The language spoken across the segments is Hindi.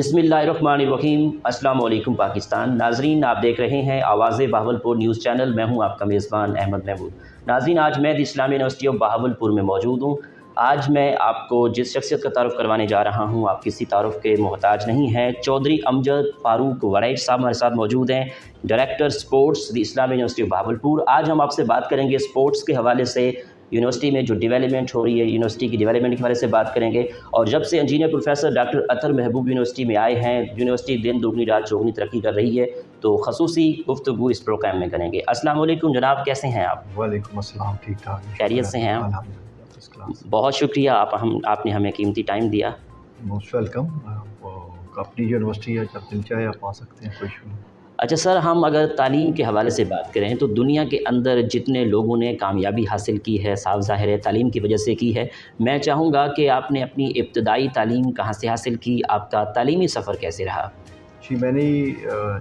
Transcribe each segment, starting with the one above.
बिस्मिल्लाहिर्रहमानिर्रहीम। अस्सलाम वालेकुम पाकिस्तान। नाजरीन, आप देख रहे हैं आवाज़ बहावलपुर न्यूज़ चैनल। मैं हूं आपका मेज़बान अहमद महमूद। नाजरीन, आज मैं the Islami university of Bahawalpur में मौजूद हूं। आज मैं आपको जिस शख्सियत का तारुफ़ करवाने जा रहा हूं, आप किसी तारुफ़ के मोहताज नहीं हैं। चौधरी अमजद फ़ारूक वरैच साहब हमारे साथ मौजूद हैं, director sports the Islami university of Bahawalpur. आज हम आपसे बात करेंगे स्पोर्ट्स के हवाले से, यूनिवर्सिटी में जो डेवलपमेंट हो रही है, यूनिवर्सिटी की डेवलपमेंट के बारे से बात करेंगे। और जब से इंजीनियर प्रोफेसर डॉक्टर अतर महबूब यूनिवर्सिटी में आए हैं, यूनिवर्सिटी दिन दुगनी रात चौगनी तरक्की कर रही है, तो खसूसी गुफ्तगू इस प्रोग्राम में करेंगे। अस्सलाम वालेकुम जनाब, कैसे हैं आप? वालेकुम अस्सलाम, ठीक ठाक, खैरियत से हैं आप? अल्हम्दुलिल्लाह, फर्स्ट क्लास। बहुत शुक्रिया, आपने हमें कीमती टाइम दिया। Most welcome. अपनी यूनिवर्सिटी है, जब दिल चाहे आप आ सकते हैं, कोई इशू नहीं। अच्छा सर, हम अगर तालीम के हवाले से बात करें तो दुनिया के अंदर जितने लोगों ने कामयाबी हासिल की है, साफ ज़ाहिर है तालीम की वजह से की है। मैं चाहूँगा कि आपने अपनी इब्तदाई तालीम कहाँ से हासिल की, आपका तालीमी सफ़र कैसे रहा? जी, मैंने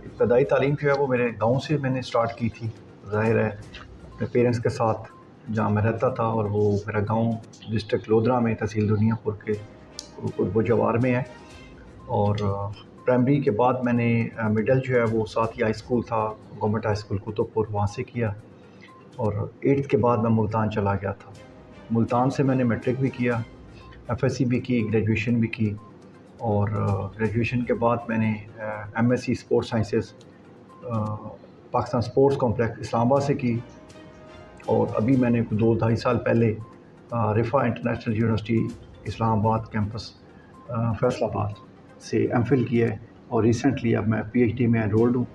इब्तदाई तालीम जो है वो मेरे गांव से मैंने स्टार्ट की थी। ज़ाहिर है अपने पेरेंट्स के साथ जहाँ मैं रहता था, और वो मेरा गांव डिस्ट्रिक्ट लोधरा में, तहसील दुनियापुर के वो जवार में है। और प्राइमरी के बाद मैंने मिडल जो है वो साथ ही हाई स्कूल था, गवर्नमेंट हाई स्कूल कुतुबपुर, वहाँ से किया। और 8th के बाद मैं मुल्तान चला गया था। मुल्तान से मैंने मैट्रिक भी किया, एफएससी भी की, ग्रेजुएशन भी की। और ग्रेजुएशन के बाद मैंने MSc sports sciences Pakistan sports complex Islamabad से की। और अभी मैंने 2-2.5 साल पहले Riphah international university Islamabad campus Faisalabad से एमफिल किया है। और रिसेंटली अब मैं पीएचडी में एनरोल्ड हूँ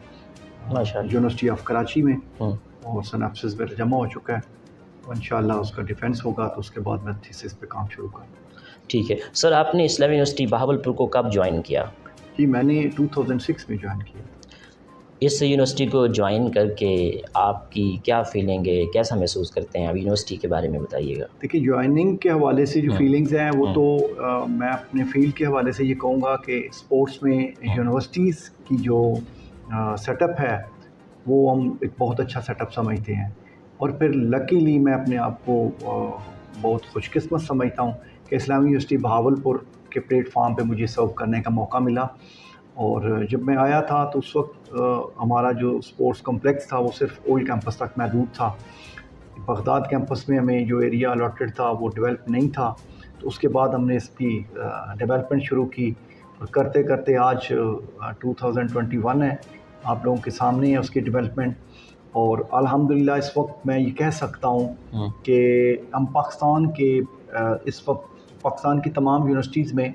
माशाअल्लाह। यूनिवर्सिटी ऑफ कराची में, और सिनॉप्सिस मेरा जमा हो चुका है। और इंशाअल्लाह उसका डिफेंस होगा, तो उसके बाद मैं थीसिस पे काम शुरू करूँ। ठीक है सर, आपने इस्लामी यूनिवर्सिटी बहावलपुर को कब ज्वाइन किया? जी, मैंने 2006 में ज्वाइन किया। इस यूनिवर्सिटी को ज्वाइन करके आपकी क्या फीलिंग है, कैसा महसूस करते हैं आप? यूनिवर्सिटी के बारे में बताइएगा। देखिए, ज्वाइनिंग के हवाले से जो फीलिंग्स हैं वो तो मैं अपने फील्ड के हवाले से ये कहूँगा कि स्पोर्ट्स में यूनिवर्सिटीज़ की जो सेटअप है वो हम एक बहुत अच्छा सेटअप समझते हैं। और फिर लकीली मैं अपने आप को बहुत खुशकिस्मत समझता हूँ कि इस्लामी यूनिवर्सिटी बहावलपुर के प्लेटफार्म पे मुझे सर्व करने का मौका मिला। और जब मैं आया था तो उस वक्त हमारा जो स्पोर्ट्स कॉम्प्लेक्स था वो सिर्फ ओल्ड कैंपस तक महदूद था। बगदाद कैंपस में हमें जो एरिया अलॉटेड था वो डेवलप नहीं था। तो उसके बाद हमने इसकी डेवलपमेंट शुरू की, और करते करते आज 2021 है, आप लोगों के सामने है उसकी डेवलपमेंट। और अल्हम्दुलिल्लाह इस वक्त मैं ये कह सकता हूँ कि हम पाकिस्तान के इस वक्त पाकिस्तान की तमाम यूनिवर्सिटीज़ में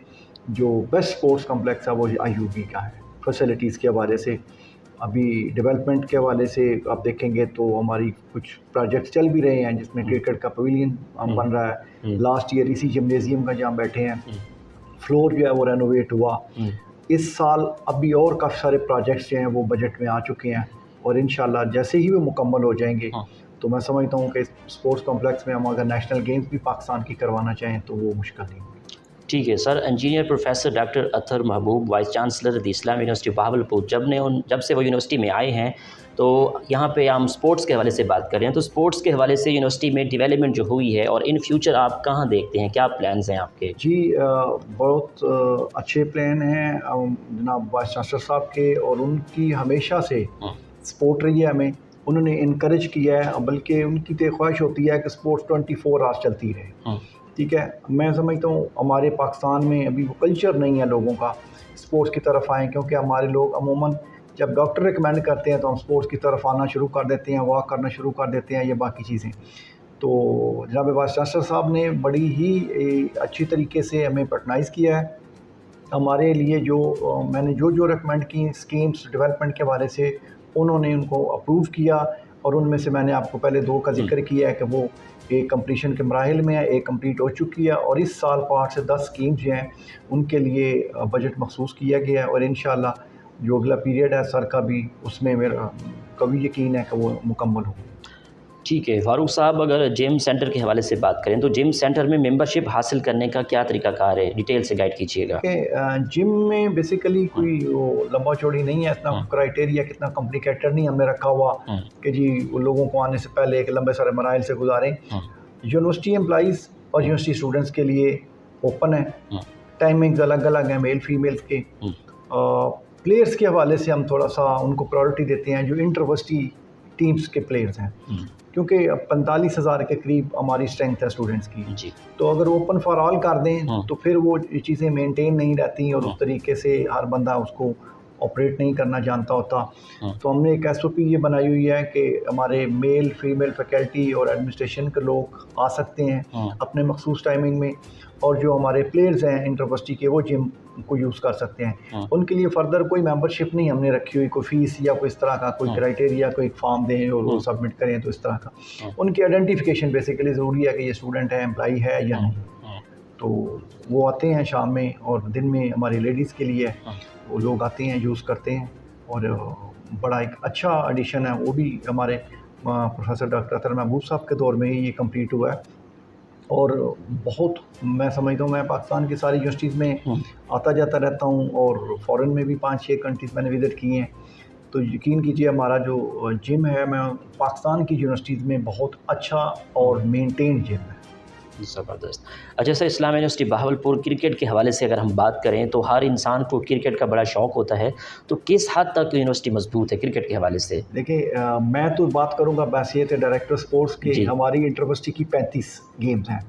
जो बेस्ट स्पोर्ट्स कॉम्प्लेक्स है वो आईयूबी का है। फैसिलिटीज़ के हवाले से, अभी डेवलपमेंट के हवाले से आप देखेंगे तो हमारी कुछ प्रोजेक्ट्स चल भी रहे हैं, जिसमें क्रिकेट का पवेलियन बन रहा है। लास्ट ईयर इसी जिम्नेजियम का जहाँ बैठे हैं, फ्लोर जो है वो रेनोवेट हुआ। इस साल अभी और काफ़ी सारे प्रोजेक्ट्स जो हैं वो बजट में आ चुके हैं, और इंशाल्लाह जैसे ही वो मुकम्मल हो जाएंगे तो मैं समझता हूँ कि स्पोर्ट्स कॉम्प्लेक्स में हम अगर नेशनल गेम्स भी पाकिस्तान की करवाना चाहें तो वो मुश्किल नहीं होगी। ठीक है sir, engineer professor doctor Atar Mehboob, vice chancellor the Islami university Bahawalpur, जब से वो यूनिवर्सिटी में आए हैं, तो यहाँ पे हम स्पोर्ट्स के हवाले से बात कर रहे हैं। तो स्पोर्ट्स के हवाले से यूनिवर्सिटी में डेवलपमेंट जो हुई है, और इन फ्यूचर आप कहाँ देखते हैं, क्या प्लान्स हैं आपके? जी, बहुत अच्छे प्लान हैं जनाब वाइस चांसलर साहब के, और उनकी हमेशा से सपोर्ट रही है हमें। उन्होंने इनकरेज किया है, बल्कि उनकी तो ख्वाहिश होती है कि स्पोर्ट्स 24 आवर्स चलती रहे। ठीक है, मैं समझता हूँ हमारे पाकिस्तान में अभी वो कल्चर नहीं है लोगों का स्पोर्ट्स की तरफ आएँ, क्योंकि हमारे लोग अमूमन जब डॉक्टर रिकमेंड करते हैं तो हम स्पोर्ट्स की तरफ आना शुरू कर देते हैं, वॉक करना शुरू कर देते हैं, ये बाकी चीज़ें। तो जनाब वाइस चांसलर साहब ने बड़ी ही अच्छी तरीके से हमें पैट्रनाइज़ किया है। हमारे लिए जो मैंने जो रिकमेंड की स्कीम्स डेवलपमेंट के बारे से, उन्होंने उनको अप्रूव किया। और उनमें से मैंने आपको पहले 2 का जिक्र किया है कि वो एक कंप्लीशन के मराहिल में है, एक कंप्लीट हो चुकी है। और इस साल 5 से 10 स्कीम्स जो हैं उनके लिए बजट मखसूस किया गया है, और इंशाल्लाह जो अगला पीरियड है सर का भी, उसमें मेरा कभी यकीन है कि वो मुकम्मल हो। ठीक है फ़ारूक साहब, अगर जिम सेंटर के हवाले से बात करें तो जिम सेंटर में मेंबरशिप हासिल करने का क्या तरीकाकार है, डिटेल से गाइड कीजिएगा। जिम में बेसिकली कोई वो लंबा चौड़ी नहीं है, इतना क्राइटेरिया कितना कॉम्प्लिकेटेड नहीं हमने रखा हुआ कि जी वो लोगों को आने से पहले एक लंबे सारे मराइल से गुजारें। यूनिवर्सिटी एम्प्लॉइज़ और यूनिवर्सिटी स्टूडेंट्स के लिए ओपन है, टाइमिंग्स अलग अलग हैं मेल फीमेल्स के। प्लेयर्स के हवाले से हम थोड़ा सा उनको प्रायोरिटी देते हैं जो इंटरवर्सिटी टीम्स के प्लेयर्स हैं, क्योंकि 45,000 के करीब हमारी स्ट्रेंथ है स्टूडेंट्स की जी। तो अगर ओपन फॉर ऑल कर दें तो फिर वो चीज़ें मेंटेन नहीं रहती और उस तरीके से हर बंदा उसको ऑपरेट नहीं करना जानता होता। तो हमने एक SOP ये बनाई हुई है कि हमारे मेल फीमेल फैकल्टी और एडमिनिस्ट्रेशन के लोग आ सकते हैं अपने मखसूस टाइमिंग में, और जो हमारे प्लेयर्स हैं इंटरवर्सिटी के वो जिम को यूज़ कर सकते हैं। उनके लिए फ़र्दर कोई मेंबरशिप नहीं हमने रखी हुई, कोई फ़ीस या कोई इस तरह का कोई क्राइटेरिया, कोई फॉर्म दें और वो सबमिट करें, तो इस तरह का उनकी आइडेंटिफिकेशन बेसिकली ज़रूरी है कि ये स्टूडेंट है, एम्प्लॉई है या नहीं। तो वो आते हैं शाम में, और दिन में हमारी लेडीज़ के लिए वो लोग आते हैं, यूज़ करते हैं, और बड़ा एक अच्छा एडिशन है। वो भी हमारे प्रोफेसर डॉक्टर अतर महबूब साहब के दौर में ही ये कंप्लीट हुआ है, और बहुत मैं समझता हूँ, मैं पाकिस्तान की सारी यूनिवर्सिटीज़ में आता जाता रहता हूँ, और फ़ॉरेन में भी 5-6 कंट्रीज़ मैंने विज़िट किए हैं। तो यकीन कीजिए हमारा जो जिम है, मैं पाकिस्तान की यूनिवर्सिटीज़ में बहुत अच्छा और मेंटेन जिम है। ज़बरदस्त। अच्छा sir, Islamia university Bahawalpur cricket के हवाले से अगर हम बात करें तो हर इंसान को क्रिकेट का बड़ा शौक़ होता है, तो किस हद तक यूनिवर्सिटी मजबूत है क्रिकेट के हवाले से? देखिए, मैं तो बात करूँगा बैसियत डायरेक्टर स्पोर्ट्स की। हमारी यूनिवर्सिटी की 35 गेम्स हैं,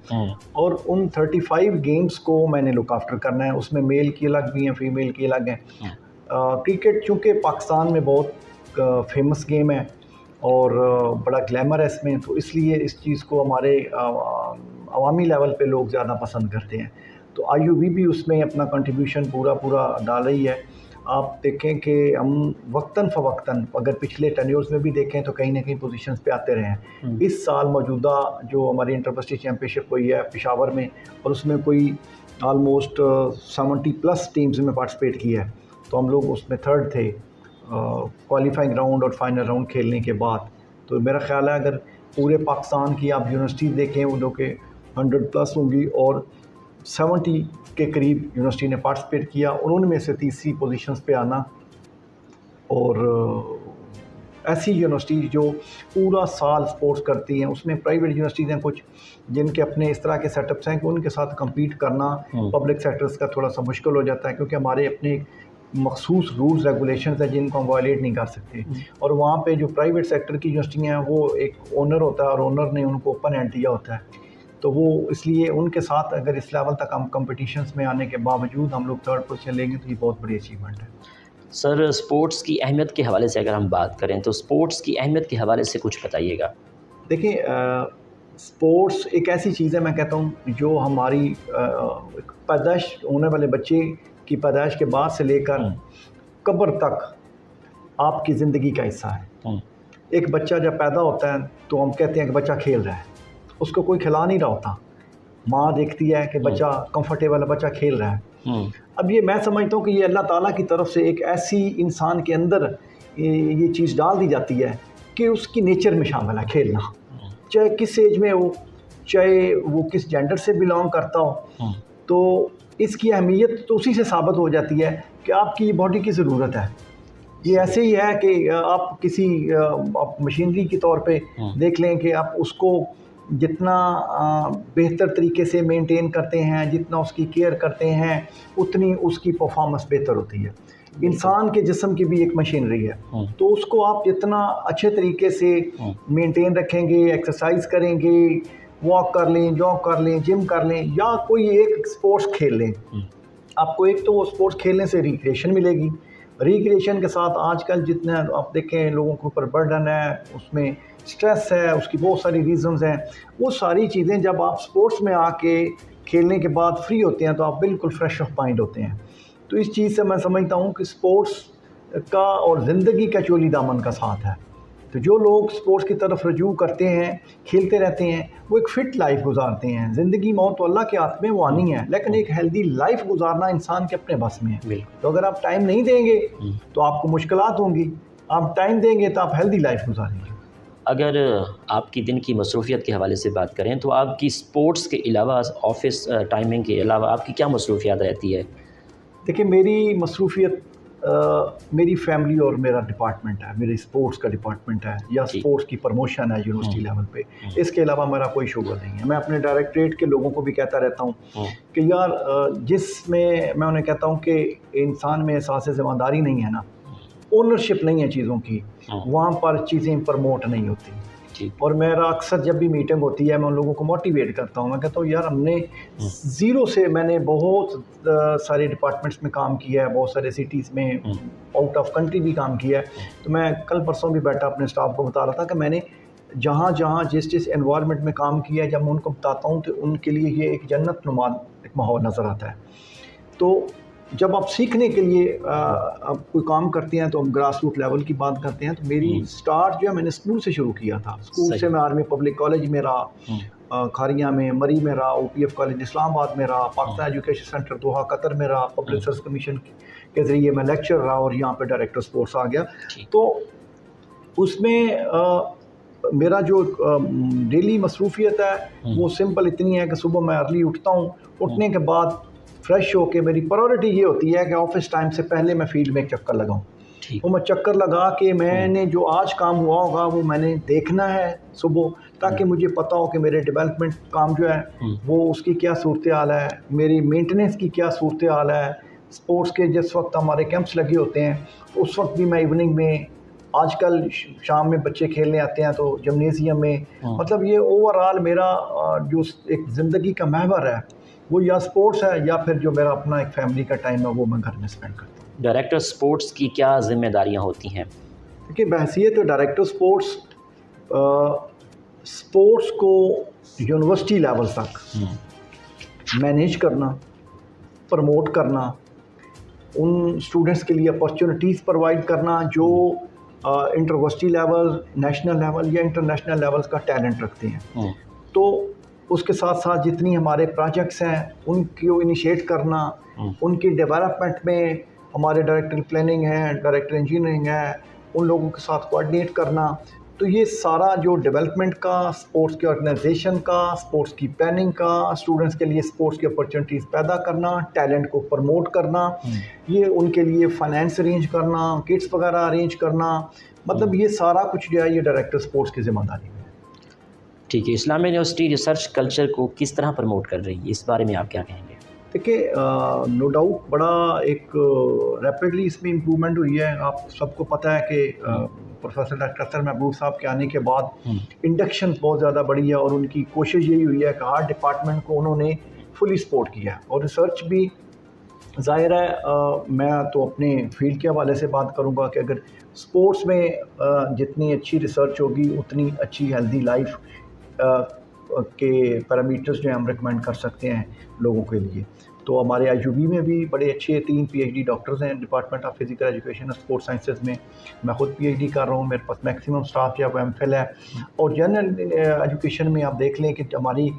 और उन 35 गेम्स को मैंने लुक आफ्टर करना है। उसमें मेल की अलग भी हैं, फीमेल की अलग हैं। क्रिकेट चूँकि पाकिस्तान में बहुत फेमस गेम है और बड़ा ग्लैमर है इसमें, तो इसलिए इस चीज़ को हमारे अवामी लेवल पे लोग ज़्यादा पसंद करते हैं। तो IUB भी उसमें अपना कंट्रीब्यूशन पूरा डाल रही है। आप देखें कि हम वक्तन फ़वक्तन अगर पिछले टेन्योर्स में भी देखें तो कहीं ना कहीं पोजीशंस पे आते रहे हैं। इस साल मौजूदा जो हमारी इंटरवर्सिटी चैम्पियनशिप हुई है पेशावर में, और उसमें कोई ऑलमोस्ट 70+ टीम्स में पार्टिसिपेट किया है, तो हम लोग उसमें 3rd थे क्वालिफाइंग राउंड और फाइनल राउंड खेलने के बाद। तो मेरा ख़्याल है अगर पूरे पाकिस्तान की आप यूनिवर्सिटी देखें, वो जो कि 100+ होंगी, और 70 के करीब यूनिवर्सिटी ने पार्टिसिपेट किया, और उनमें से तीसरी पोजीशंस पे आना। और ऐसी यूनिवर्सिटी जो पूरा साल स्पोर्ट्स करती हैं, उसमें प्राइवेट यूनिवर्सिटीज़ हैं कुछ जिनके अपने इस तरह के सेटअप्स हैं कि उनके साथ कम्पीट करना पब्लिक सेक्टर्स का थोड़ा सा मुश्किल हो जाता है, क्योंकि हमारे अपने मखसूस रूल्स रेगुलेशंस हैं जिनको हम वायलेट नहीं कर सकते। और वहाँ पे जो प्राइवेट सेक्टर की यूनिवर्सिटियाँ हैं वो एक ओनर होता है, और ओनर ने उनको ओपन हैंड दिया होता है, तो वो इसलिए उनके साथ अगर इस लेवल तक हम कंपटीशंस में आने के बावजूद हम लोग 3rd पोजीशन लेंगे तो ये बहुत बड़ी अचीवमेंट है। सर, स्पोर्ट्स की अहमियत के हवाले से अगर हम बात करें तो स्पोर्ट्स की अहमियत के हवाले से कुछ बताइएगा। देखिए, स्पोर्ट्स एक ऐसी चीज़ है, मैं कहता हूँ, जो हमारी पैदाइश होने वाले बच्चे की पैदाइश के बाद से लेकर कब्र तक आपकी ज़िंदगी का हिस्सा है। एक बच्चा जब पैदा होता है तो हम कहते हैं कि बच्चा खेल रहा है, उसको कोई खिला नहीं रहा होता, माँ देखती है कि बच्चा कंफर्टेबल है, बच्चा खेल रहा है। अब ये मैं समझता हूँ कि ये अल्लाह ताला की तरफ से एक ऐसी इंसान के अंदर ये चीज़ डाल दी जाती है कि उसकी नेचर में शामिल है खेलना, चाहे किस एज में हो, चाहे वो किस जेंडर से बिलोंग करता हो। तो इसकी अहमियत तो उसी से साबित हो जाती है कि आपकी बॉडी की ज़रूरत है। ये ऐसे ही है कि आप किसी आप मशीनरी के तौर पे देख लें कि आप उसको जितना बेहतर तरीके से मेंटेन करते हैं, जितना उसकी केयर करते हैं, उतनी उसकी परफॉर्मेंस बेहतर होती है। इंसान के जिस्म की भी एक मशीनरी है, तो उसको आप जितना अच्छे तरीके से मेंटेन रखेंगे, एक्सरसाइज करेंगे, वॉक कर लें, जॉग कर लें, जिम कर लें, या कोई एक स्पोर्ट्स खेल लें, आपको एक तो स्पोर्ट्स खेलने से रिक्रिएशन मिलेगी। रिक्रिएशन के साथ आजकल जितने आप देखें लोगों के ऊपर बर्डन है, उसमें स्ट्रेस है, उसकी बहुत सारी रीज़न्स हैं। वो सारी चीज़ें जब आप स्पोर्ट्स में आके खेलने के बाद फ्री होते हैं तो आप बिल्कुल फ्रेश ऑफ माइंड होते हैं। तो इस चीज़ से मैं समझता हूँ कि स्पोर्ट्स का और ज़िंदगी का चोली दामन का साथ है। तो जो लोग स्पोर्ट्स की तरफ रजू करते हैं, खेलते रहते हैं, वो एक फ़िट लाइफ गुजारते हैं। ज़िंदगी मौत तो अल्लाह के हाथ में वो आनी है, लेकिन एक हेल्दी लाइफ गुजारना इंसान के अपने बस में है। तो अगर आप टाइम नहीं देंगे तो आपको मुश्किलात होंगी, आप टाइम देंगे तो आप हेल्दी लाइफ गुजारेंगे। अगर आपकी दिन की मसरूफ़ियत के हवाले से बात करें तो आपकी स्पोर्ट्स के अलावा, ऑफिस टाइमिंग के अलावा आपकी क्या मसरूफ़ियत रहती है? देखिए, मेरी मसरूफ़ियत मेरी फैमिली और मेरा डिपार्टमेंट है, मेरे स्पोर्ट्स का डिपार्टमेंट है या स्पोर्ट्स की प्रमोशन है यूनिवर्सिटी लेवल पे। इसके अलावा मेरा कोई शुगर नहीं है। मैं अपने डायरेक्टरेट के लोगों को भी कहता रहता हूँ कि यार जिसमें मैं उन्हें कहता हूँ कि इंसान में एहसास ज़िम्मेदारी नहीं है ना, ओनरशिप नहीं है चीज़ों की, वहाँ पर चीज़ें प्रमोट नहीं होती। और मेरा अक्सर जब भी मीटिंग होती है मैं उन लोगों को मोटिवेट करता हूँ। मैं कहता हूँ यार हमने ज़ीरो से, मैंने बहुत सारे डिपार्टमेंट्स में काम किया है, बहुत सारे सिटीज़ में आउट ऑफ कंट्री भी काम किया है। तो मैं कल परसों भी बैठा अपने स्टाफ को बता रहा था कि मैंने जहाँ जहाँ जिस एनवायरनमेंट में काम किया है, जब मैं उनको बताता हूँ तो उनके लिए ये एक जन्नत नुमा एक माहौल नज़र आता है। तो जब आप सीखने के लिए आप कोई काम करते हैं तो हम ग्रास रूट लेवल की बात करते हैं। तो मेरी स्टार्ट जो है मैंने स्कूल से शुरू किया था। स्कूल से मैं आर्मी पब्लिक कॉलेज में रहा, खारिया में, मरी में रहा, OPF कॉलेज इस्लामाबाद में रहा, Pakistan education centre Doha Qatar में रहा, पब्लिक सर्विस कमीशन के ज़रिए मैं लेक्चर रहा और यहाँ पे डायरेक्टर स्पोर्ट्स आ गया। तो उसमें मेरा जो डेली मसरूफियत है वो सिंपल इतनी है कि सुबह मैं अर्ली उठता हूँ, उठने के बाद फ्रेश होके मेरी प्रायोरिटी ये होती है कि ऑफिस टाइम से पहले मैं फील्ड में एक चक्कर लगाऊं। वो मैं चक्कर लगा के मैंने जो आज काम हुआ होगा वो मैंने देखना है सुबह, ताकि मुझे पता हो कि मेरे डेवलपमेंट काम जो है वो उसकी क्या सूरत हाल है, मेरी मेंटेनेंस की क्या सूरत हाल है। स्पोर्ट्स के जिस वक्त हमारे कैंप्स लगे होते हैं उस वक्त भी मैं इवनिंग में, आजकल शाम में बच्चे खेलने आते हैं तो जिम्नेजियम में, मतलब ये ओवरऑल मेरा जो एक ज़िंदगी का महवर है वो या स्पोर्ट्स है या फिर जो मेरा अपना एक फैमिली का टाइम है वो मैं घर में स्पेंड करता हूँ। डायरेक्टर स्पोर्ट्स की क्या जिम्मेदारियाँ होती हैं? देखिए बहैसियत तो डायरेक्टर स्पोर्ट्स, स्पोर्ट्स को यूनिवर्सिटी लेवल तक मैनेज करना, प्रमोट करना, उन स्टूडेंट्स के लिए अपॉर्चुनिटीज़ प्रोवाइड करना जो इंटरवर्सिटी लेवल, नेशनल लेवल या इंटरनेशनल लेवल्स का टैलेंट रखते हैं। तो उसके साथ साथ जितनी हमारे प्रोजेक्ट्स हैं उनको इनिशिएट करना, उनकी डेवलपमेंट में हमारे डायरेक्टर प्लानिंग है, डायरेक्टर इंजीनियरिंग है, उन लोगों के साथ कोऑर्डिनेट करना। तो ये सारा जो डेवलपमेंट का, स्पोर्ट्स के ऑर्गेनाइजेशन का, स्पोर्ट्स की प्लानिंग का, स्टूडेंट्स के लिए स्पोर्ट्स की अपॉर्चुनिटीज़ पैदा करना, टैलेंट को प्रमोट करना, ये उनके लिए फाइनेंस अरेंज करना, किट्स वगैरह अरेंज करना, मतलब ये सारा कुछ जो है ये डायरेक्टर स्पोर्ट्स की जिम्मेदारी है। ठीक है, इस्लामिया यूनिवर्सिटी रिसर्च कल्चर को किस तरह प्रमोट कर रही है, इस बारे में आप क्या कहेंगे? देखिए नो डाउट बड़ा एक रैपिडली इसमें इम्प्रूवमेंट हुई है। आप सबको पता है कि प्रोफेसर डॉक्टर असर महबूब साहब के आने के बाद इंडक्शन बहुत ज़्यादा बढ़ी है और उनकी कोशिश यही हुई है कि हर डिपार्टमेंट को उन्होंने फुली सपोर्ट किया है। और रिसर्च भी ज़ाहिर है मैं तो अपने फील्ड के हवाले से बात करूँगा कि अगर स्पोर्ट्स में जितनी अच्छी रिसर्च होगी उतनी अच्छी हेल्दी लाइफ के पैरामीटर्स जो हम रिकमेंड कर सकते हैं लोगों के लिए। तो हमारे IUB में भी बड़े अच्छे 3 PhD डॉक्टर्स हैं डिपार्टमेंट ऑफ फिजिकल एजुकेशन और स्पोर्ट्स साइंसेज में। मैं खुद PhD कर रहा हूँ, मेरे पास मैक्सिमम स्टाफ जो है वो MPhil है। और जनरल एजुकेशन में आप देख लें कि हमारी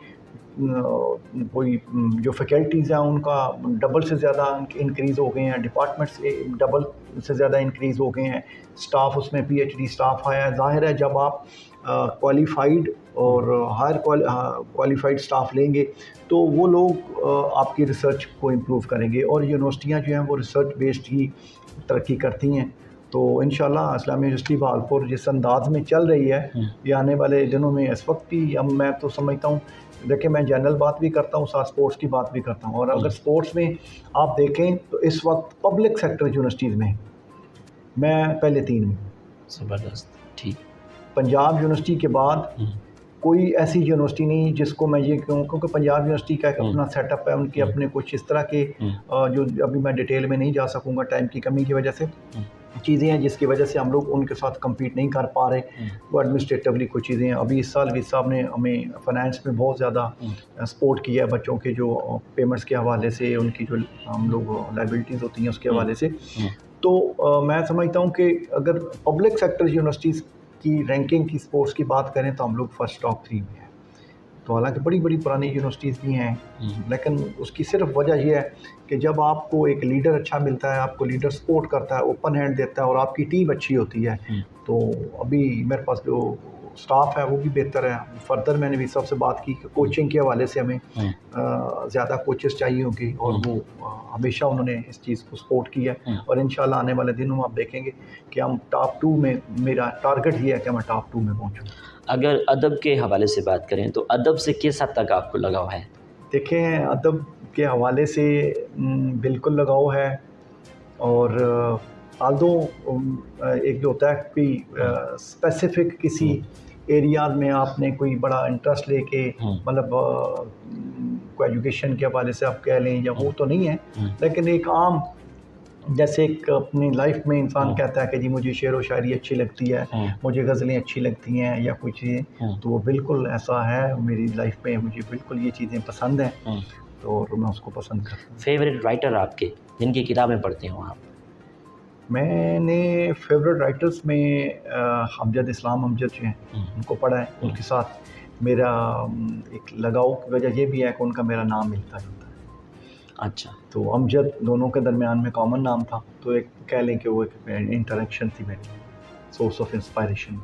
कोई जो फैकल्टीज़ हैं उनका डबल से ज़्यादा इंक्रीज़ हो गए हैं, डिपार्टमेंट्स डबल से ज़्यादा इंक्रीज़ हो गए हैं, स्टाफ उसमें PhD स्टाफ आया है। ज़ाहिर है जब आप क्वालिफाइड और हायर क्वालिफाइड स्टाफ लेंगे तो वो लोग आपकी रिसर्च को इम्प्रूव करेंगे और यूनिवर्सिटियाँ जो हैं वो रिसर्च बेस्ड ही तरक्की करती हैं। तो इंशाल्लाह इस्लामिया यूनिवर्सिटी बहावलपुर जिस अंदाज में चल रही है ये आने वाले दिनों में, इस वक्त भी अब मैं तो समझता हूँ, देखिए मैं जनरल बात भी करता हूँ साथ स्पोर्ट्स की बात भी करता हूँ। और अगर स्पोर्ट्स में आप देखें तो इस वक्त पब्लिक सेक्टर यूनिवर्सिटीज़ में मैं पहले 3 में। ज़बरदस्त। ठीक। पंजाब यूनिवर्सिटी के बाद कोई ऐसी यूनिवर्सिटी नहीं जिसको मैं ये कहूँ, क्योंकि पंजाब यूनिवर्सिटी का एक अपना सेटअप है, उनके अपने कुछ इस तरह के जो अभी मैं डिटेल में नहीं जा सकूँगा टाइम की कमी की वजह से, चीज़ें हैं जिसकी वजह से हम लोग उनके साथ कम्पीट नहीं कर पा रहे। वो एडमिनिस्ट्रेटिवली कुछ चीज़ें हैं। अभी इस साल वी साहब ने हमें फाइनेंस में बहुत ज़्यादा सपोर्ट किया है बच्चों के जो पेमेंट्स के हवाले से, उनकी जो हम लोग लाइबिलिटीज़ होती हैं उसके हवाले से। तो मैं समझता हूँ कि अगर पब्लिक सेक्टर यूनिवर्सिटीज़ की रैंकिंग की स्पोर्ट्स की बात करें तो हम लोग फर्स्ट टॉप 3 में हैं। तो हालांकि बड़ी बड़ी पुरानी यूनिवर्सिटीज़ भी हैं, लेकिन उसकी सिर्फ वजह यह है कि जब आपको एक लीडर अच्छा मिलता है, आपको लीडर सपोर्ट करता है, ओपन हैंड देता है और आपकी टीम अच्छी होती है। तो अभी मेरे पास जो स्टाफ है वो भी बेहतर है। फर्दर मैंने भी सबसे बात की कि कोचिंग के हवाले से हमें ज़्यादा कोचेस चाहिए होंगे, और वो हमेशा उन्होंने इस चीज़ को सपोर्ट किया है। और इंशाल्लाह आने वाले दिनों में आप देखेंगे कि हम टॉप 2 में, मेरा टारगेट ये है कि मैं टॉप 2 में पहुँचूँ। अगर अदब के हवाले से बात करें तो अदब से किस हद तक आपको लगाव है? देखें, अदब के हवाले से बिल्कुल लगाव है। और आल्दो एक जो होता है कि स्पेसिफिक किसी एरियाज में आपने कोई बड़ा इंटरेस्ट लेके, मतलब कोई एजुकेशन के हवाले से आप कह लें, या वो तो नहीं है, लेकिन एक आम जैसे एक अपनी लाइफ में इंसान कहता है कि जी मुझे शेर व शायरी अच्छी लगती है, मुझे गज़लें अच्छी लगती हैं या कुछ चीज़ें, तो वो बिल्कुल ऐसा है मेरी लाइफ में, मुझे बिल्कुल ये चीज़ें पसंद हैं, तो मैं उसको पसंद करता हूँ। फेवरेट राइटर आपके जिनकी किताबें पढ़ते हो आप? मैंने फेवरेट राइटर्स में अमजद इस्लाम अमजद जो हैं उनको पढ़ा है। उनके साथ मेरा एक लगाव की वजह ये भी है कि उनका मेरा नाम मिलता जुलता है। अच्छा, तो अमजद दोनों के दरमियान में कॉमन नाम था, तो एक कह लें कि वो एक इंटरेक्शन थी मेरी, सोर्स ऑफ इंस्पायरेशन।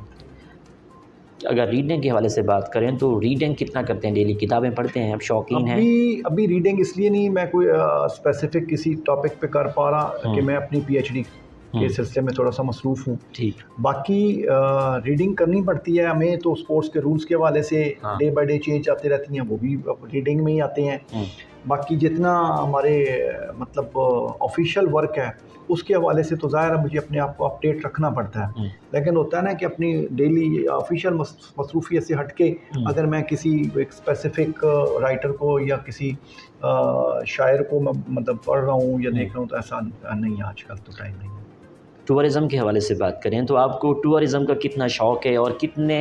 अगर रीडिंग के हवाले से बात करें तो रीडिंग कितना करते हैं डेली? किताबें पढ़ते हैं, अब शौकीन हैं? अभी रीडिंग इसलिए नहीं, मैं कोई स्पेसिफिक किसी टॉपिक पे कर पा रहा कि मैं अपनी पीएचडी के सिलसिले में थोड़ा सा मसरूफ़ हूँ। ठीक। बाकी रीडिंग करनी पड़ती है हमें, तो स्पोर्ट्स के रूल्स के हवाले से डे बाय डे चेंज आती रहती हैं, वो भी रीडिंग में ही आते हैं। बाकी जितना हमारे मतलब ऑफिशियल वर्क है उसके हवाले से तो ज़ाहिर है मुझे अपने आप को अपडेट रखना पड़ता है, लेकिन होता है ना कि अपनी डेली ऑफिशियल मसरूफियत से हट के अगर मैं किसी एक स्पेसिफिक राइटर को या किसी शायर को मैं मतलब पढ़ रहा हूँ या देख रहा हूँ, तो ऐसा नहीं है, आजकल तो टाइम नहीं है। टूरिज़म के हवाले से बात करें तो आपको टूरिज़म का कितना शौक़ है, और कितने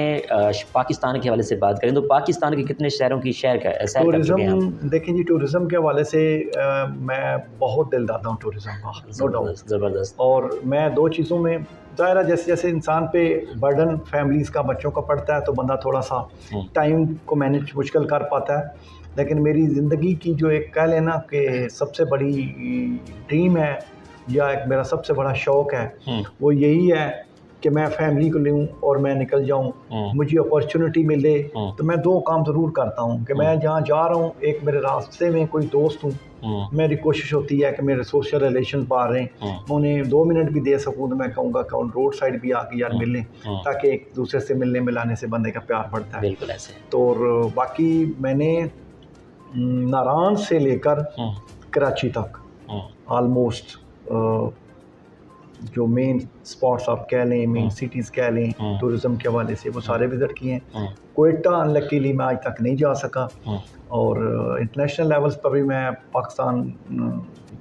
पाकिस्तान के हवाले से बात करें तो पाकिस्तान के कितने शहरों की सैर कर चुके हैं आप? देखें जी, टूरिज़म के हवाले से मैं बहुत दिलदाता हूँ टूरिज़म का, नो डाउट, ज़बरदस्त। और मैं दो चीज़ों में ज़ाहिर है, जैसे जैसे इंसान पे बर्डन फैमिलीज़ का बच्चों का पड़ता है तो बंदा थोड़ा सा टाइम को मैनेज मुश्किल कर पाता है, लेकिन मेरी ज़िंदगी की जो एक कह लेना कि सबसे बड़ी ड्रीम है या एक मेरा सबसे बड़ा शौक़ है, वो यही है कि मैं फैमिली को लूँ और मैं निकल जाऊँ, मुझे अपॉर्चुनिटी मिले तो मैं दो काम ज़रूर करता हूँ कि मैं जहाँ जा रहा हूँ, एक मेरे रास्ते में कोई दोस्त हूँ, मेरी कोशिश होती है कि मेरे सोशल रिलेशन बाहर रहें, मैं उन्हें 2 मिनट भी दे सकूँ तो मैं कहूँगा कि उन रोड साइड भी आके यार मिलें, ताकि एक दूसरे से मिलने मिलाने से बंदे का प्यार बढ़ता है। बिल्कुल ऐसे। तो और बाकी मैंने नारायण से लेकर कराची तक ऑलमोस्ट जो मेन स्पॉट्स आप कह लें, मेन सिटीज़ कह लें, टूरिज़म के हवाले से वो सारे विज़िट किए हैं। क्वेटा अनलकीली मैं आज तक नहीं जा सका, और इंटरनेशनल लेवल्स पर भी मैं पाकिस्तान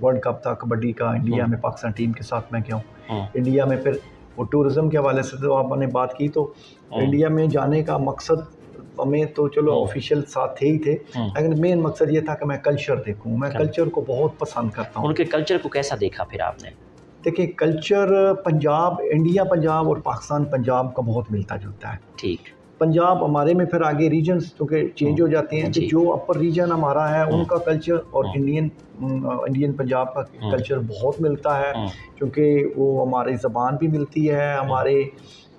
वर्ल्ड कप था कबड्डी का, इंडिया में पाकिस्तान टीम के साथ मैं गया हूँ। इंडिया में फिर वो टूरिज़म के हवाले से तो आपने बात की, तो इंडिया में जाने का मकसद हमें तो चलो ऑफिशियल साथ थे ही थे, लेकिन मेन मकसद ये था कि मैं कल्चर देखूं। मैं कल्चर को बहुत पसंद करता हूं। उनके कल्चर को कैसा देखा फिर आपने? देखिए, कल्चर पंजाब, इंडिया पंजाब और पाकिस्तान पंजाब का बहुत मिलता जुलता है। ठीक। पंजाब हमारे में फिर आगे रीजन्स क्योंकि चेंज हो जाते हैं, तो जो अपर रीजन हमारा है उनका कल्चर और इंडियन पंजाब का कल्चर बहुत मिलता है, क्योंकि वो हमारी ज़बान भी मिलती है, हमारे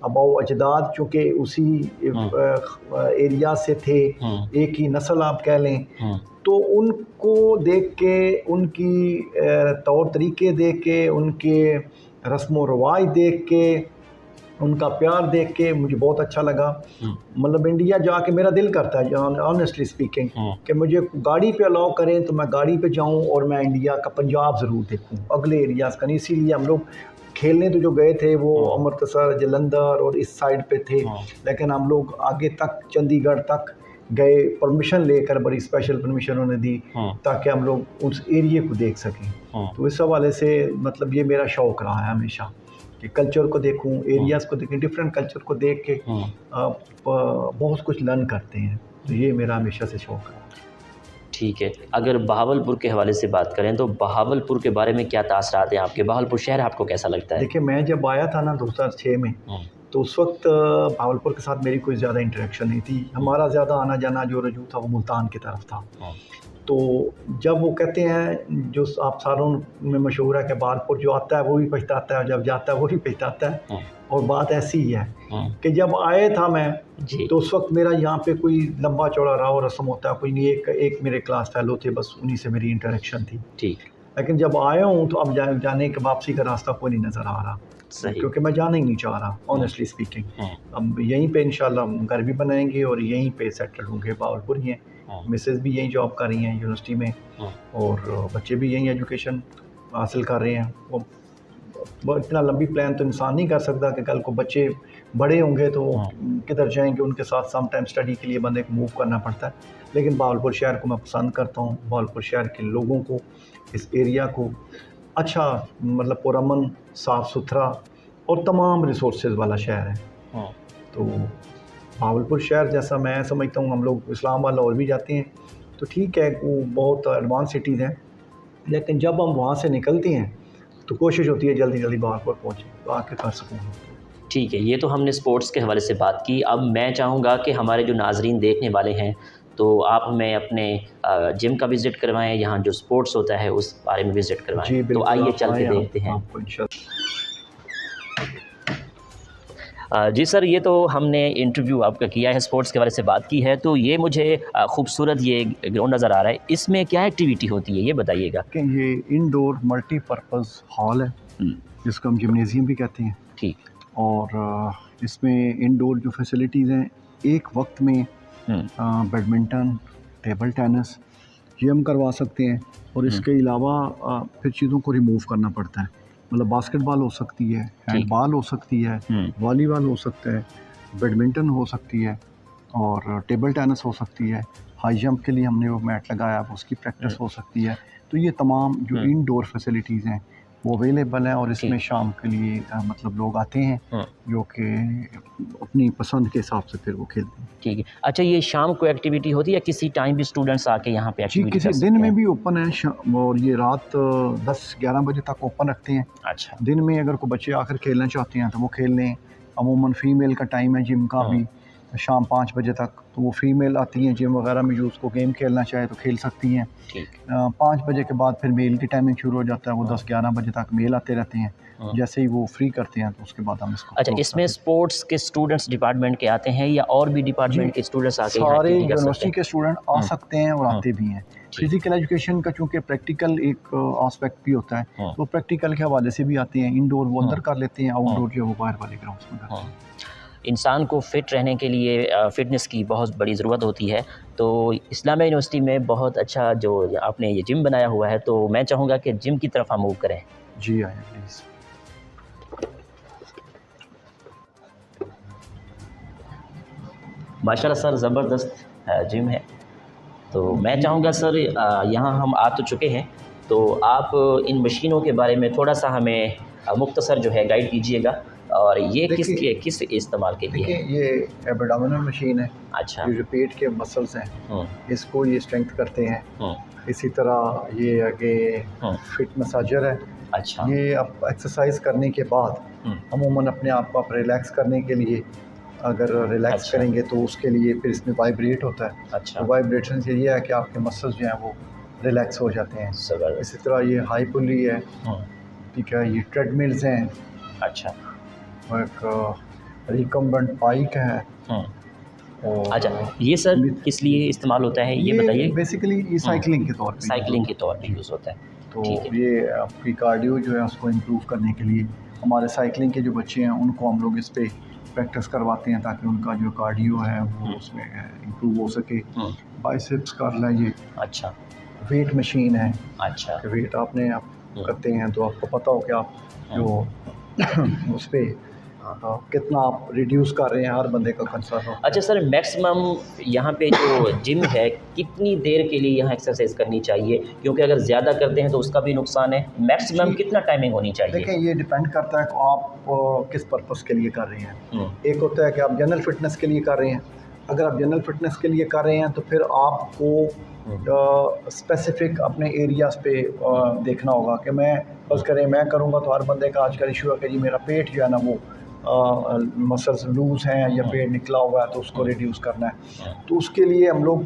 अबाऊ अजदाद चूँकि उसी एरिया से थे, एक ही नस्ल आप कह लें, तो उनको देख के, उनकी तौर तरीके देख के, उनके रस्म व रवाज देख के, उनका प्यार देख के मुझे बहुत अच्छा लगा। मतलब इंडिया जाके मेरा दिल करता है, ऑनेस्टली स्पीकिंग, कि मुझे गाड़ी पे अलाउ करें तो मैं गाड़ी पे जाऊं और मैं इंडिया का पंजाब ज़रूर देखूं, अगले एरियाज़ का नहीं। इसीलिए हम लोग खेलने तो जो गए थे वो अमृतसर, जलंधर और इस साइड पे थे, लेकिन हम लोग आगे तक चंडीगढ़ तक गए, परमिशन लेकर, बड़ी स्पेशल परमिशन उन्होंने दी ताकि हम लोग उस एरिए को देख सकें। तो इस हवाले से मतलब ये मेरा शौक़ रहा है हमेशा कि कल्चर को देखूं, एरियाज़ को देखें, डिफरेंट कल्चर को देख के आप बहुत कुछ लर्न करते हैं, तो ये मेरा हमेशा से शौक़ है। ठीक है। अगर बहावलपुर के हवाले से बात करें तो बहावलपुर के बारे में क्या तासरात हैं आपके? बहावलपुर शहर आपको कैसा लगता है? देखिए, मैं जब आया था ना 2006 में, तो उस वक्त बहावलपुर के साथ मेरी कोई ज़्यादा इंटरेक्शन नहीं थी। हमारा ज़्यादा आना जाना जो रजू था वो मुल्तान की तरफ था। तो जब वो कहते हैं, जो आप सारों में मशहूर है कि बहावलपुर जो आता है वो भी पछताता है, जब जाता है वो भी पछताता है, और बात ऐसी ही है कि जब आए था मैं तो उस वक्त मेरा यहाँ पे कोई लंबा चौड़ा राव रस्म होता है कोई नहीं, एक मेरे क्लास फेलो थे, बस उन्हीं से मेरी इंटरेक्शन थी। ठीक। लेकिन जब आया हूँ तो अब जाने के वापसी का रास्ता कोई नहीं नज़र आ रहा, क्योंकि मैं जाना ही नहीं चाह रहा ऑनेस्टली स्पीकिंग। अब यहीं पे इंशाल्लाह घर भी बनाएंगे और यहीं पे सेटल होंगे। बावलपुर ही हैं, मिसेस भी यहीं जॉब कर रही हैं यूनिवर्सिटी में, और बच्चे भी यहीं एजुकेशन हासिल कर रहे हैं। वो इतना लंबी प्लान तो इंसान नहीं कर सकता कि कल को बच्चे बड़े होंगे तो किधर जाएंगे, उनके साथ सम टाइम स्टडी के लिए बंदे को मूव करना पड़ता है। लेकिन बावलपुर शहर को मैं पसंद करता हूँ, बावलपुर शहर के लोगों को, इस एरिया को अच्छा, मतलब पुरअमन, साफ़ सुथरा और तमाम रिसोर्सेज वाला शहर है। तो बावलपुर शहर जैसा मैं समझता हूँ, हम लोग इस्लामाबाद और भी जाते हैं तो ठीक है, वो बहुत एडवांस सिटीज़ हैं, लेकिन जब हम वहाँ से निकलते हैं तो कोशिश होती है जल्दी जल्दी बावलपुर पहुँचे तो आके कर सकूँ। ठीक है, ये तो हमने स्पोर्ट्स के हवाले से बात की। अब मैं चाहूँगा कि हमारे जो नाज़रीन देखने वाले हैं तो आप हमें अपने जिम का विज़िट करवाएं, यहाँ जो स्पोर्ट्स होता है उस बारे में विज़िट करवाएं। जी तो आइए चल के देखते हैं। जी सर, ये तो हमने इंटरव्यू आपका किया है, स्पोर्ट्स के बारे से बात की है, तो ये मुझे खूबसूरत ये ग्राउंड नज़र आ रहा है, इसमें क्या एक्टिविटी होती है ये बताइएगा। कि ये इंडोर मल्टीपर्पज़ हॉल है जिसको हम जिम्नेजियम भी कहते हैं। ठीक। और इसमें इंडोर जो फैसिलिटीज़ हैं, एक वक्त में बैडमिंटन, टेबल टेनिस ये हम करवा सकते हैं, और इसके अलावा फिर चीज़ों को रिमूव करना पड़ता है। मतलब बास्केटबॉल हो सकती है, हैंडबॉल हो सकती है, वॉलीबॉल हो सकता है, बैडमिंटन हो सकती है, और टेबल टेनिस हो सकती है। हाई जंप के लिए हमने वो मैट लगाया, उसकी प्रैक्टिस हो सकती है। तो ये तमाम जो इंडोर फैसिलिटीज़ हैं वो अवेलेबल है, और इसमें शाम के लिए मतलब लोग आते हैं जो कि अपनी पसंद के हिसाब से फिर वो खेलते हैं। ठीक है। अच्छा, ये शाम को एक्टिविटी होती है, किसी टाइम भी स्टूडेंट्स आके यहाँ पे एक्टिविटी किसी दिन में भी ओपन है, और ये रात 10-11 बजे तक ओपन रखते हैं। अच्छा। दिन में अगर कोई बच्चे आकर खेलना चाहते हैं तो वो खेल लें। अमूमन फ़ीमेल का टाइम है जिम का भी शाम 5 बजे तक, तो वो फ़ीमेल आती हैं जिम वगैरह में, जो उसको गेम खेलना चाहे तो खेल सकती हैं। ठीक। 5 बजे के बाद फिर मेल की टाइमिंग शुरू हो जाता है, वो 10-11 बजे तक मेल आते रहते हैं। जैसे ही वो फ्री करते हैं तो उसके बाद हम इसको। अच्छा, इसमें स्पोर्ट्स के स्टूडेंट्स डिपार्टमेंट के आते हैं या और भी डिपार्टमेंट के स्टूडेंट्स आके सारे यूनिवर्सिटी के स्टूडेंट आ सकते हैं और आते भी हैं। फिजिकल एजुकेशन का चूँकि प्रैक्टिकल एक आस्पेक्ट भी होता है, वो प्रैक्टिकल के हवाले से भी आते हैं। इंडोर वो अंदर कर लेते हैं, आउटडोर जो वो बाहर वाले ग्राउंड्स में करते हैं। इंसान को फ़िट रहने के लिए फ़िटनेस की बहुत बड़ी ज़रूरत होती है, तो इस्लामिया यूनिवर्सिटी में बहुत अच्छा जो आपने ये जिम बनाया हुआ है, तो मैं चाहूँगा कि जिम की तरफ हम मूव करें। जी आइए प्लीज़। माशाल्लाह सर, ज़बरदस्त जिम है। तो मैं चाहूँगा सर, यहाँ हम आ तो चुके हैं, तो आप इन मशीनों के बारे में थोड़ा सा हमें मुख्तसर जो है गाइड कीजिएगा, और ये किस इस्तेमाल के लिए है? ये एब्डोमिनल मशीन है। अच्छा। ये जो पेट के मसल्स हैं इसको ये स्ट्रेंथ करते हैं। इसी तरह ये आगे फिट मसाजर है। अच्छा। ये आप एक्सरसाइज करने के बाद अमूमन अपने आप को आप रिलैक्स करने के लिए अगर रिलैक्स करेंगे तो उसके लिए फिर इसमें वाइब्रेट होता है। अच्छा। तो वाइब्रेशन से ये है कि आपके मसल्स जो हैं वो रिलैक्स हो जाते हैं। इसी तरह ये हाई पुली है। ठीक है, ये ट्रेडमिल्स हैं। अच्छा। और एक रिकम्बेंट बाइक है। अच्छा, ये सर किस लिए इस्तेमाल होता है ये बताइए। बेसिकली ये साइकिलिंग के तौर पे यूज़ होता है। तो ये आपकी कार्डियो जो है उसको इम्प्रूव करने के लिए हमारे साइकिलिंग के जो बच्चे हैं उनको हम लोग इस पर प्रैक्टिस करवाते हैं ताकि उनका जो कार्डियो है वो उसमें इम्प्रूव हो सके। बाइसेप्स कर लें ये। अच्छा। वेट मशीन है। अच्छा। वेट आपने आप करते हैं तो आपको पता हो कि आप जो उस पर कितना आप रिड्यूस कर रहे हैं, हर बंदे का कंसर्न हो। अच्छा सर, मैक्सिमम यहाँ पे जो जिम है कितनी देर के लिए यहाँ एक्सरसाइज करनी चाहिए, क्योंकि अगर ज़्यादा करते हैं तो उसका भी नुकसान है। मैक्सिमम कितना टाइमिंग होनी चाहिए? देखिए, ये डिपेंड करता है कि आप किस पर्पस के लिए कर रहे हैं। एक होता है कि आप जनरल फिटनेस के लिए कर रहे हैं। अगर आप जनरल फिटनेस के लिए कर रहे हैं तो फिर आपको स्पेसिफिक अपने एरियाज़ पे देखना होगा कि मैं बस करें मैं करूँगा तो हर बंदे का आजकल इशू है कि जी मेरा पेट जो है ना वो मसल्स लूज़ हैं या पेट निकला हुआ है तो उसको रिड्यूस करना है। तो उसके लिए हम लोग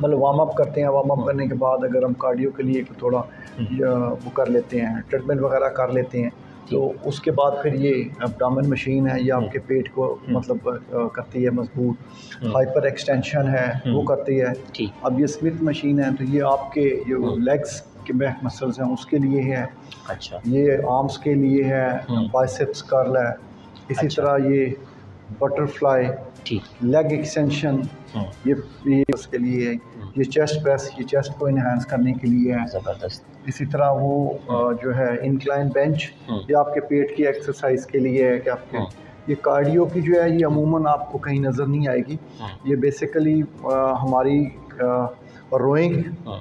मतलब वार्म अप करते हैं। वार्म अप करने के बाद अगर हम कार्डियो के लिए थोड़ा वो कर लेते हैं, ट्रेडमिल वगैरह कर लेते हैं, तो उसके बाद फिर ये एब्डोमेन मशीन है, ये आपके पेट को मतलब करती है मजबूत। हाइपर एक्सटेंशन है, वो करती है। अब ये स्मिथ मशीन है, तो ये आपके जो लेग्स के बैक मसल्स हैं उसके लिए है। अच्छा। ये आर्म्स के लिए है, बाइसेप्स कर्ल है। इसी तरह ये बटरफ्लाई, लेग एक्सटेंशन, ये उसके लिए है। ये चेस्ट प्रेस, ये चेस्ट को इन्हांस करने के लिए है। ज़बरदस्त। इसी तरह वो जो है इंक्लाइन बेंच, ये आपके पेट की एक्सरसाइज के लिए है कि आपके ये कार्डियो की जो है ये अमूमन आपको कहीं नज़र नहीं आएगी। ये बेसिकली हमारी रोइंग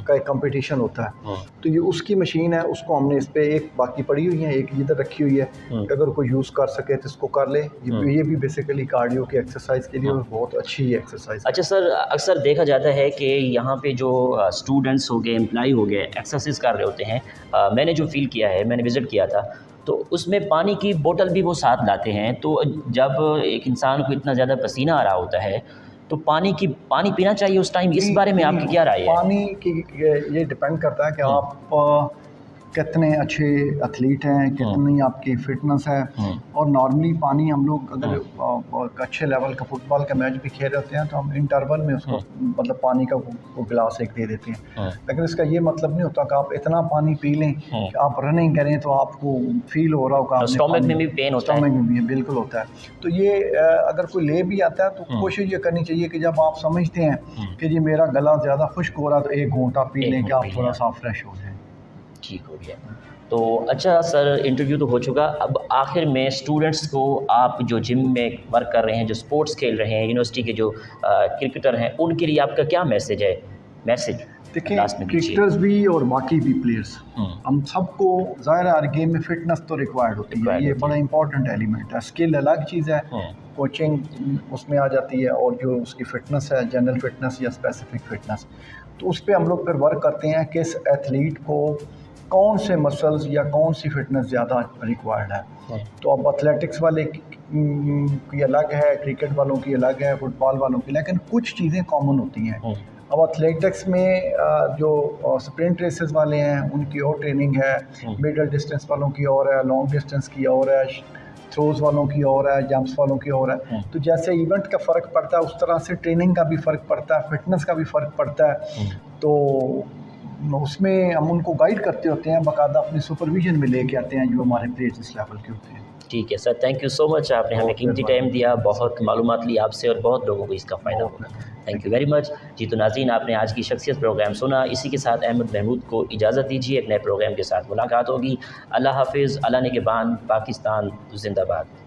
का एक कंपटीशन होता है, तो ये उसकी मशीन है। उसको हमने इस पे एक बाकी पड़ी हुई है, एक इधर रखी हुई है। अगर कोई यूज़ कर सके तो इसको कर ले। ये भी बेसिकली कार्डियो की एक्सरसाइज के लिए बहुत अच्छी एक्सरसाइज। अच्छा सर, अक्सर देखा जाता है कि यहाँ पे जो स्टूडेंट्स हो गए, एम्प्लॉय हो गए, एक्सरसाइज कर रहे होते हैं। मैंने जो फील किया है, मैंने विज़िट किया था, तो उसमें पानी की बोतल भी वो साथ लाते हैं। तो जब एक इंसान को इतना ज़्यादा पसीना आ रहा होता है तो पानी पीना चाहिए उस टाइम। इस बारे में आपकी क्या राय है? पानी की ये डिपेंड करता है कि आप कितने अच्छे एथलीट हैं, कितनी आपकी फिटनेस है। और नॉर्मली पानी हम लोग अगर अच्छे लेवल का फुटबॉल का मैच भी खेल रहे होते हैं तो हम इंटरवल में उसको मतलब पानी का गिलास एक दे देते हैं। लेकिन इसका ये मतलब नहीं होता कि आप इतना पानी पी लें कि आप रनिंग करें तो आपको फील हो रहा होगा स्टमक में भी पेन होता है। स्टमक में भी बिल्कुल होता है। तो ये अगर कोई ले भी आता है तो कोशिश ये करनी चाहिए कि जब आप समझते हैं कि जी मेरा गला ज़्यादा खुश्क हो रहा है तो एक घूंटा पी लें कि आप थोड़ा सा फ्रेश हो जाए। ठीक हो गया। तो अच्छा सर, इंटरव्यू तो हो चुका। अब आखिर में स्टूडेंट्स को, आप जो जिम में वर्क कर रहे हैं, जो स्पोर्ट्स खेल रहे हैं, यूनिवर्सिटी के जो क्रिकेटर हैं, उनके लिए आपका क्या मैसेज है? देखिए, क्रिकेटर्स भी और बाकी भी प्लेयर्स, हम सबको ज़ाहिर है गेम में फिटनेस तो रिक्वायर्ड होती है। ये बड़ा इंपॉर्टेंट एलिमेंट है। स्किल अलग चीज़ है, कोचिंग उसमें आ जाती है, और जो उसकी फ़िटनेस है, जनरल फिटनेस या स्पेसिफिक फ़िटनेस, तो उस पर हम लोग फिर वर्क करते हैं कि इस एथलीट को कौन से मसल्स या कौन सी फिटनेस ज़्यादा रिक्वायर्ड है। तो अब एथलेटिक्स वाले की अलग है, क्रिकेट वालों की अलग है, फुटबॉल वालों की, लेकिन कुछ चीज़ें कॉमन होती हैं। अब एथलेटिक्स में जो स्प्रिंट रेसेस वाले हैं उनकी और ट्रेनिंग है, मिडल डिस्टेंस वालों की और है, लॉन्ग डिस्टेंस की और है, थ्रोज वालों की और है, जंप्स वालों की और है। तो जैसे इवेंट का फ़र्क पड़ता है उस तरह से ट्रेनिंग का भी फ़र्क पड़ता है, फिटनेस का भी फ़र्क पड़ता है। तो उसमें हम उनको गाइड करते होते हैं, बाकायदा अपनी सुपरविजन में लेके आते हैं जो हमारे प्लेयर्स इस लेवल के होते हैं। ठीक है sir, thank you so much. आपने हमें कीमती टाइम दिया, बहुत मालूमात ली आपसे और बहुत लोगों को इसका फ़ायदा होगा। थैंक यू वेरी मच जी। तो नाज़रीन, आपने आज की शख्सियत प्रोग्राम सुना। इसी के साथ अहमद महमूद को इजाज़त दीजिए। एक नए प्रोग्राम के साथ मुलाकात होगी। अल्लाह हाफिज़। अल्लाह निगहबान। पाकिस्तान जिंदाबाद।